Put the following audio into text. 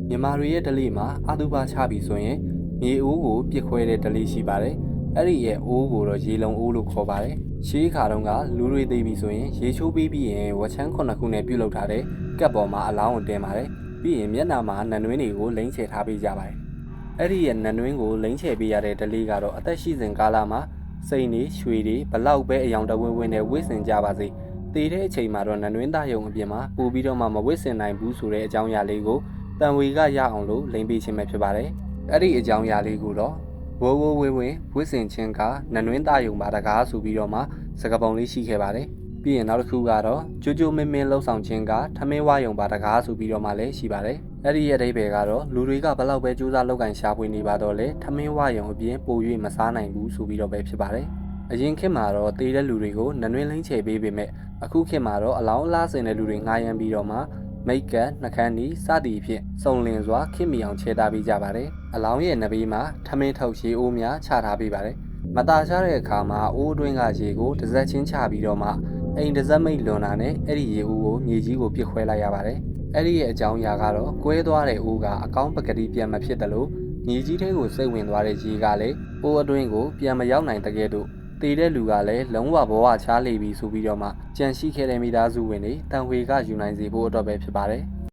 မြန်မာတွေရဲ့ဓလေ့မှာအတုပါချပြီဆိုရင်မြေအိုးကိုပြစ်ခွဲတဲ့ဓလေ့ရှိပါတယ်။အဲ့ဒီရဲ့အိုးကိုတော့ရေလုံအိုးလို့ခေါ်ပါတယ်။ရှေးခါတုန်းကလူတွေသိပြီဆိုရင်ရေချိုးပြီးပြီးရင်ဝချမ်းခုနှစ်ခုနဲ့ပြုတ်လောက်ထားတဲ့ကပ်ပေါ်မှာအလောင်းကိုတင်ပါတယ်။ပြီးရင်မျက်နှာမှာနံနွင်းတွေကိုလိမ့်ချထားပေးကြပါတယ်။အဲ့ဒီရဲ့နံနွင်းကိုလိမ့်ချပေးရတဲ့ဓလေ့ကတော့အသက်ရှိစဉ်ကာလမှာစိန်တွေရွှေတွေဘလောက်ပဲအယောင်တဝင်းဝင်းနဲ့ဝစ်စင်ကြပါစေ။တည်တဲ့အချိန်မှာတော့နံနွင်းသားယုံအပြင်မှာပို့ပြီးတော့မှမဝစ်စင်နိုင်ဘူးဆိုတဲ့အကြောင်းအရာလေးကိုတန်ဝေကရအောင်လို့လိမ့်ပေးခြင်းပဲဖြစ်ပါတယ်။အဲ့ဒီအကြောင်းအရာလေးကိုတော့ဝိုးဝိုးဝင်းဝင်းဝစ်စင်ချင်းကနနွင်းသားယုံပါတကားဆိုပြီးတော့မှစကားပုံလေးရှိခဲ့ပါတယ်။ပြီးရင်နောက်တစ်ခုကတော့ကြိုးကြိုးမင်းမင်းလှုပ်ဆောင်ခြင်းကထမင်းဝါယုံပါတကားဆိုပြီးတော့မှလည်းရှိပါတယ်။အဲ့ဒီရဲ့အဓိပ္ပာယ်ကတော့လူတွေကဘလောက်ပဲကြိုးစားလုပ်ကင်ရှာဖွေနေပါတော့လေထမင်းဝါယုံအပြင်ပို၍မစားနိုင်ဘူးဆိုပြီးတော့ပဲဖြစ်ပါတယ်။အရင်ခေတ်မှာတော့တေးတဲ့လူတွေကိုနနွင်းလိမ့်ချပေးပေမဲ့အခုခေတ်မှာတော့အလောင်းအလားစင်တဲ့လူတွေငှားရမ်းပြီးတော့မှမိတ်ကပ်နှခမ်းနီးစသည်ဖြင့်စုံလင်စွာခင်မီအောင်ချဲထားပေးကြပါတယ်။အလောင်းရဲ့နဘေးမှာထမင်းထုတ်ရေအိုးများချထားပေးပါတယ်။မตาချတဲ့အခါမှာအိုးအတွင်းကရေကိုတစ်စက်ချင်းချပြီးတော့မှအိမ်တစ်စက်မိတ်လွန်တာနဲ့အဲ့ဒီရေအိုးကိုမြေကြီးကိုပစ်ခွဲလိုက်ရပါတယ်။အဲ့ဒီရဲ့အကြောင်းအရာကတော့ကွဲသွားတဲ့အိုးကအကောင်းပကတိပြန်မဖြစ်တယ်လို့မြေကြီးထဲကိုစိတ်ဝင်သွားတဲ့ရေကလည်းအိုးအတွင်းကိုပြန်မရောက်နိုင်တဲ့ကဲ့သို့တည်တဲ့လူကလည်းလုံးဝဘဝချားလေပြီဆိုပြီးတော့မှကြံရှိခဲ့တဲ့မိသားစုဝင်တွေတန်ဝေကယူနိုင်စေဖို့အတွက်ပဲဖြစ်ပါတယ်။